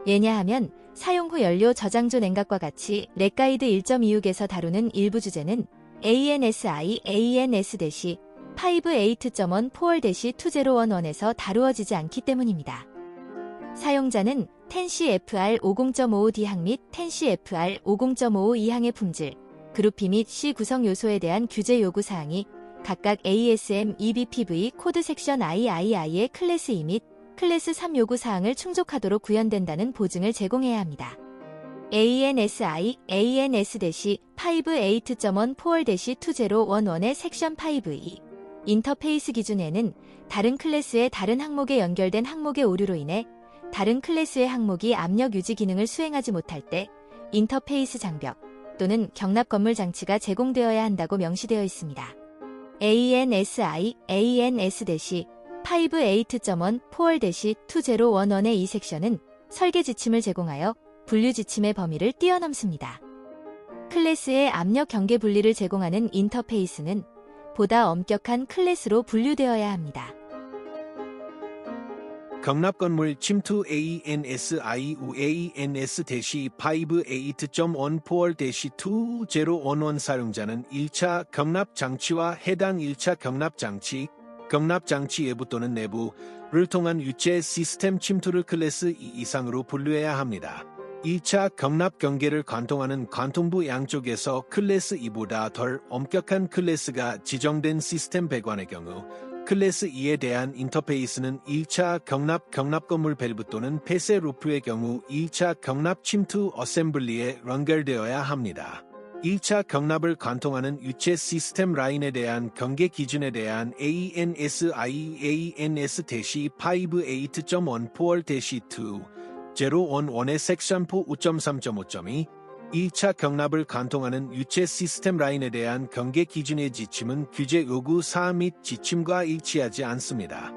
왜냐하면 사용 후 연료 저장조 냉각과 같이 렉가이드 1.26에서 다루는 일부 주제는 ANSI ANS-5 다루어지지 않기 때문입니다. 사용자는 10CFR 50.55D항 및 10CFR 50.55E항의 품질, 그룹 B 및 C 구성 요소에 대한 규제 요구사항이 각각 ASM EBPV 코드 섹션 III의 클래스 2 및 클래스 3 요구사항을 충족하도록 구현된다는 보증을 제공해야 합니다. ANSI ANS-5 섹션 5E 인터페이스 기준에는 다른 클래스의 다른 항목에 연결된 항목의 오류로 인해 다른 클래스의 항목이 압력 유지 기능을 수행하지 못할 때 인터페이스 장벽 또는 경납 건물 장치가 제공되어야 한다고 명시되어 있습니다. ANSI ANS-5 이 섹션은 설계 지침을 제공하여 분류 지침의 범위를 뛰어넘습니다. 클래스의 압력 경계 분리를 제공하는 인터페이스는 보다 엄격한 클래스로 분류되어야 합니다. 경납 건물 침투 ANSI ANS-5 사용자는 1차 경납 장치와 해당 1차 경납 장치, 경납 장치 외부 또는 내부를 통한 유체 시스템 침투를 클래스 2 이상으로 분류해야 합니다. 2차 경납 경계를 관통하는 관통부 양쪽에서 클래스 2보다 덜 엄격한 클래스가 지정된 시스템 배관의 경우 클래스 2에 대한 인터페이스는 1차 경납 건물 밸브 또는 폐쇄 루프의 경우 1차 경납 침투 어셈블리에 연결되어야 합니다. 1차 경납을 관통하는 유체 시스템 라인에 대한 경계 기준에 대한 ANSI ANS-5 011의 섹션 4 5.3.5.2 2차 경납을 관통하는 유체 시스템 라인에 대한 경계 기준의 지침은 규제 요구 사항 및 지침과 일치하지 않습니다.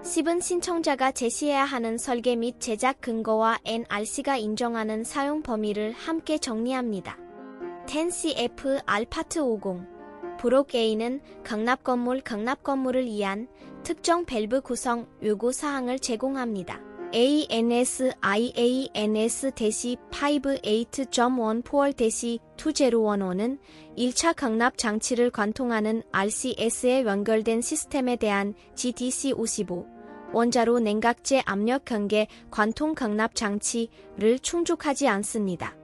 10은 신청자가 제시해야 하는 설계 및 제작 근거와 NRC가 인정하는 사용 범위를 함께 정리합니다. 10CF 알파트 50 브록 A는 경납 건물을 위한 특정 밸브 구성 요구 사항을 제공합니다. ANSIANS-58.14-2015는 1차 강납 장치를 관통하는 RCS에 연결된 시스템에 대한 GDC55 원자로 냉각제 압력 경계 관통 강납 장치를 충족하지 않습니다.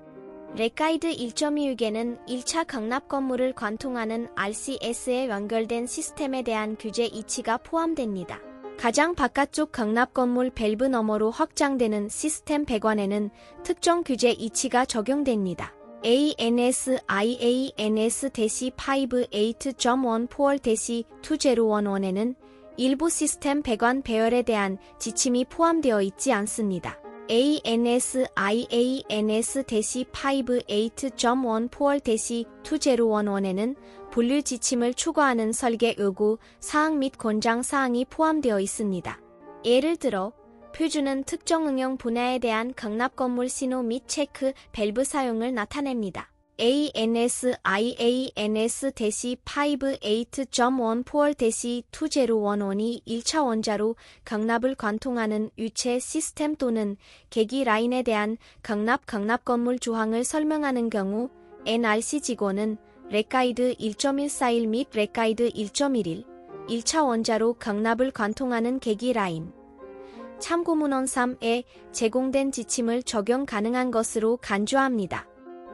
레카이드 1.26에는 1차 강납 건물을 관통하는 RCS에 연결된 시스템에 대한 규제 이치가 포함됩니다. 가장 바깥쪽 강납 건물 밸브 너머로 확장되는 시스템 배관에는 특정 규제 이치가 적용됩니다. ANSIANS-58.14-2011에는 일부 시스템 배관 배열에 대한 지침이 포함되어 있지 않습니다. ANSIANS-58.14-2011에는 분류 지침을 추구하는 설계 요구 사항 및 권장 사항이 포함되어 있습니다. 예를 들어, 표준은 특정 응용 분야에 대한 강납 건물 신호 및 체크 밸브 사용을 나타냅니다. ANSIANS-58.14-2011이 1차 원자로 강납을 관통하는 유체 시스템 또는 계기 라인에 대한 강납 건물 조항을 설명하는 경우 NRC 직원은 레카이드 1.141 및 레카이드 1.11, 1차 원자로 강납을 관통하는 계기 라인, 참고문헌 3에 제공된 지침을 적용 가능한 것으로 간주합니다.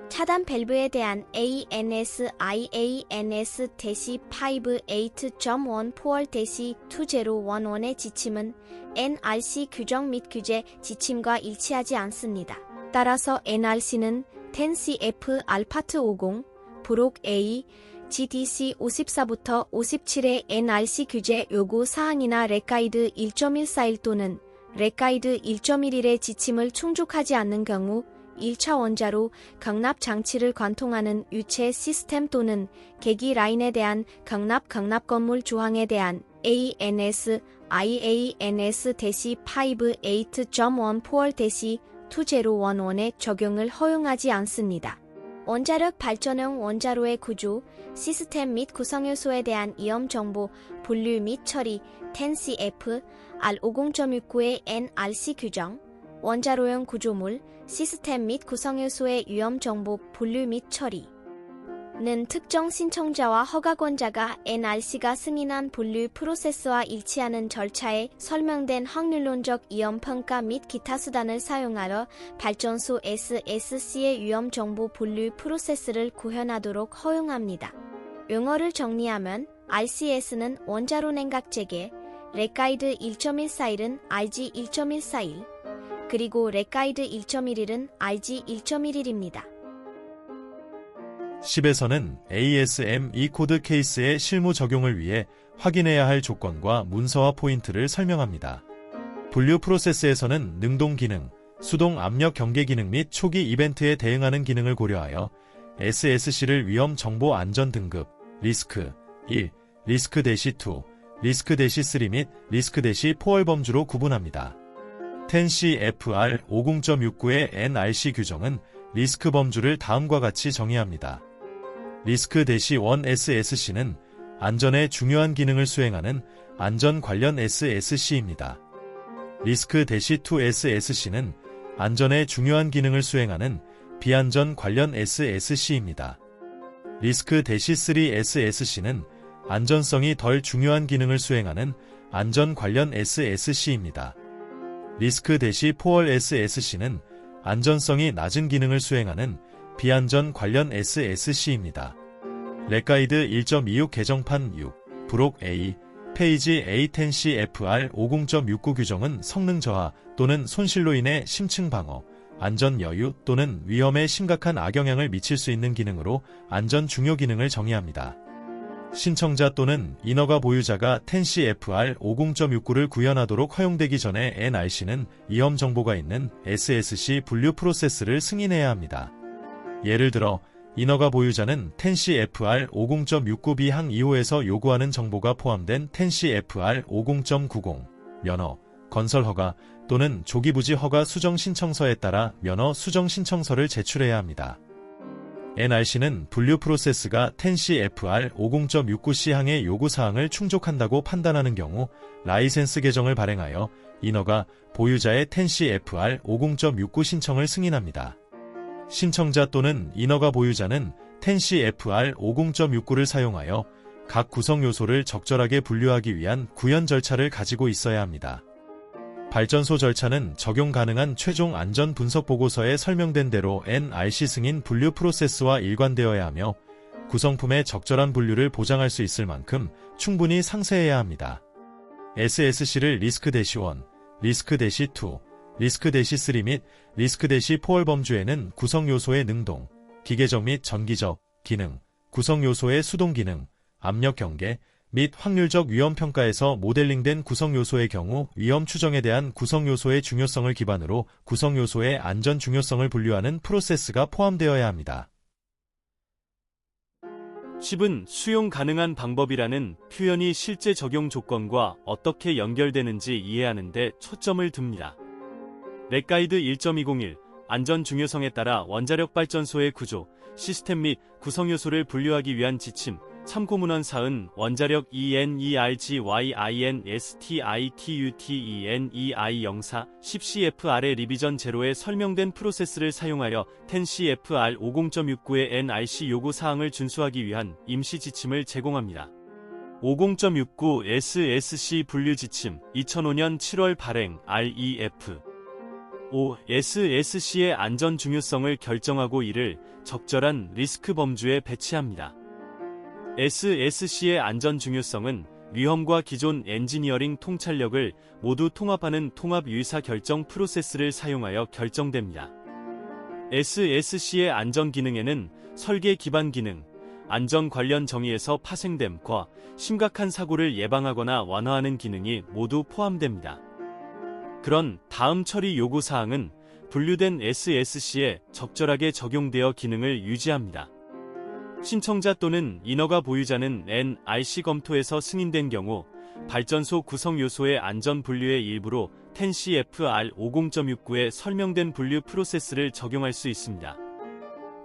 차단 밸브에 대한 ANSIANS-58.14-2011의 지침은 NRC 규정 및 규제 지침과 일치하지 않습니다. 따라서 NRC는 10CF 알파트 50, 부록 A, GDC 54부터 57의 NRC 규제 요구 사항이나 레카이드 1.141 또는 레카이드 1.11의 지침을 충족하지 않는 경우 1차 원자로 강납 장치를 관통하는 유체 시스템 또는 계기 라인에 대한 강납 건물 조항에 대한 ANSIANS-58.14-2011의 적용을 허용하지 않습니다. 원자력 발전용 원자로의 구조, 시스템 및 구성요소에 대한 위험 정보, 분류 및 처리, 10CF, R50.69의 NRC 규정, 원자로용 구조물, 시스템 및 구성요소의 위험 정보, 분류 및 처리는 특정 신청자와 허가권자가 NRC가 승인한 분류 프로세스와 일치하는 절차에 설명된 확률론적 위험 평가 및 기타 수단을 사용하여 발전소 SSC의 위험 정보 분류 프로세스를 구현하도록 허용합니다. 용어를 정리하면 RCS는 원자로 냉각제계, 레카이드 1.141은 RG 1.141, 그리고 레카이드 1.11은 RG 1.11입니다. 10에서는 ASM E코드 케이스의 실무 적용을 위해 확인해야 할 조건과 문서와 포인트를 설명합니다. 분류 프로세스에서는 능동 기능, 수동 압력 경계 기능 및 초기 이벤트에 대응하는 기능을 고려하여 SSC를 위험 정보 안전 등급, 리스크 1, 리스크-2, 리스크-3 및 리스크-4월 범주로 구분합니다. 10CFR 50.69의 NRC 규정은 리스크 범주를 다음과 같이 정의합니다. 리스크-1 SSC는 안전에 중요한 기능을 수행하는 안전 관련 SSC입니다. 리스크-2 SSC는 안전에 중요한 기능을 수행하는 비안전 관련 SSC입니다. 리스크-3 SSC는 안전성이 덜 중요한 기능을 수행하는 안전 관련 SSC입니다. 리스크-4 SSC는 안전성이 낮은 기능을 수행하는 비안전 관련 SSC입니다. 레카이드 1.26 개정판 6, 부록 A, 페이지 A10CFR 50.69 규정은 성능 저하 또는 손실로 인해 심층 방어, 안전 여유 또는 위험에 심각한 악영향을 미칠 수 있는 기능으로 안전 중요 기능을 정의합니다. 신청자 또는 인허가 보유자가 10CFR 50.69를 구현하도록 허용되기 전에 NRC는 위험 정보가 있는 SSC 분류 프로세스를 승인해야 합니다. 예를 들어 인허가 보유자는 10CFR 50.69B 항 2호에서 요구하는 정보가 포함된 10CFR 50.90 면허, 건설 허가 또는 조기 부지 허가 수정 신청서에 따라 면허 수정 신청서를 제출해야 합니다. NRC는 분류 프로세스가 10CFR 50.69C 항의 요구사항을 충족한다고 판단하는 경우 라이센스 개정을 발행하여 인허가 보유자의 TNC-FR 50.69 신청을 승인합니다. 신청자 또는 인허가 보유자는 TNC-FR 50.69를 사용하여 각 구성 요소를 적절하게 분류하기 위한 구현 절차를 가지고 있어야 합니다. 발전소 절차는 적용 가능한 최종 안전 분석 보고서에 설명된 대로 NRC 승인 분류 프로세스와 일관되어야 하며 구성품의 적절한 분류를 보장할 수 있을 만큼 충분히 상세해야 합니다. SSC를 리스크-1, 리스크-2, 리스크-3 및 리스크-4월 범주에는 구성 요소의 능동, 기계적 및 전기적 기능, 구성 요소의 수동 기능, 압력 경계 및 확률적 위험 평가에서 모델링된 구성 요소의 경우 위험 추정에 대한 구성 요소의 중요성을 기반으로 구성 요소의 안전 중요성을 분류하는 프로세스가 포함되어야 합니다. 칩은 수용 가능한 방법이라는 표현이 실제 적용 조건과 어떻게 연결되는지 이해하는 데 초점을 둡니다. 렉가이드 1.201 안전 중요성에 따라 원자력 발전소의 구조, 시스템 및 구성 요소를 분류하기 위한 지침, 참고문헌 사은 원자력 ENERGYINSTITUTENEI04 10CFR의 리비전 제로에 설명된 프로세스를 사용하여 TNC-FR 50.69의 NRC 요구 사항을 준수하기 위한 임시 지침을 제공합니다. 50.69 SSC 분류 지침 2005년 7월 발행 REF 5. SSC의 안전 중요성을 결정하고 이를 적절한 리스크 범주에 배치합니다. SSC의 안전 중요성은 위험과 기존 엔지니어링 통찰력을 모두 통합하는 통합 유의사 결정 프로세스를 사용하여 결정됩니다. SSC의 안전 기능에는 설계 기반 기능, 안전 관련 정의에서 파생됨과 심각한 사고를 예방하거나 완화하는 기능이 모두 포함됩니다. 그런 다음 처리 요구 사항은 분류된 SSC에 적절하게 적용되어 기능을 유지합니다. 신청자 또는 인허가 보유자는 NRC 검토에서 승인된 경우 발전소 구성 요소의 안전 분류의 일부로 TNC-FR 50.69에 설명된 분류 프로세스를 적용할 수 있습니다.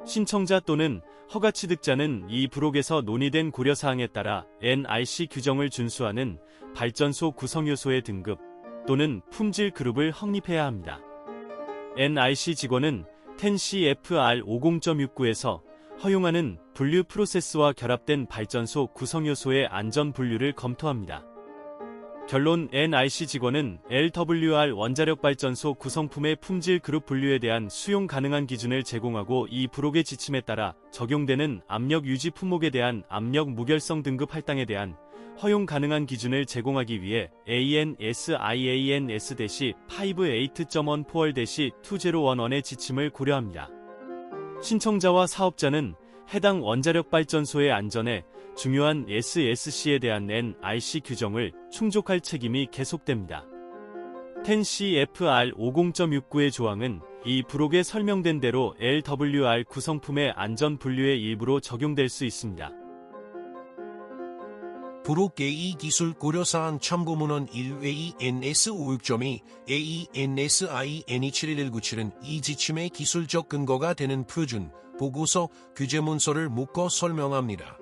신청자 또는 허가 취득자는 이 부록에서 논의된 고려사항에 따라 NRC 규정을 준수하는 발전소 구성 요소의 등급 또는 품질 그룹을 확립해야 합니다. NRC 직원은 TNC-FR 50.69에서 허용하는 분류 프로세스와 결합된 발전소 구성 요소의 안전 분류를 검토합니다. 결론 NRC 직원은 LWR 원자력 발전소 구성품의 품질 그룹 분류에 대한 수용 가능한 기준을 제공하고 이 부록의 지침에 따라 적용되는 압력 유지 품목에 대한 압력 무결성 등급 할당에 대한 허용 가능한 기준을 제공하기 위해 ANSIANS-58.14-2011의 지침을 고려합니다. 신청자와 사업자는 해당 원자력 발전소의 안전에 중요한 SSC에 대한 NRC 규정을 충족할 책임이 계속됩니다. TNC-FR 50.69의 조항은 이 부록에 설명된 대로 LWR 구성품의 안전 분류의 일부로 적용될 수 있습니다. 부록 AE 기술 고려사항 참고문헌 1 AENS56.2 AENSINE71197은 이 지침의 기술적 근거가 되는 표준, 보고서, 규제문서를 묶어 설명합니다.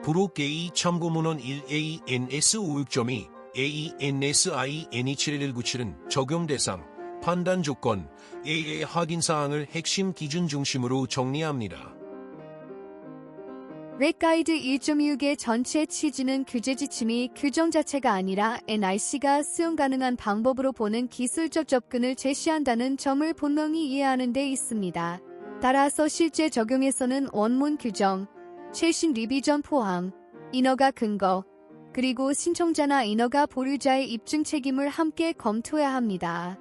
부록 AE 참고문헌 1 AENS56.2 AENSINE71197은 적용 대상, 판단 조건, AA 확인사항을 핵심 기준 중심으로 정리합니다. 렉가이드 1.6의 전체 취지는 규제 지침이 규정 자체가 아니라 NRC가 수용 가능한 방법으로 보는 기술적 접근을 제시한다는 점을 분명히 이해하는 데 있습니다. 따라서 실제 적용에서는 원문 규정, 최신 리비전 포함, 인허가 근거, 그리고 신청자나 인허가 보유자의 입증 책임을 함께 검토해야 합니다.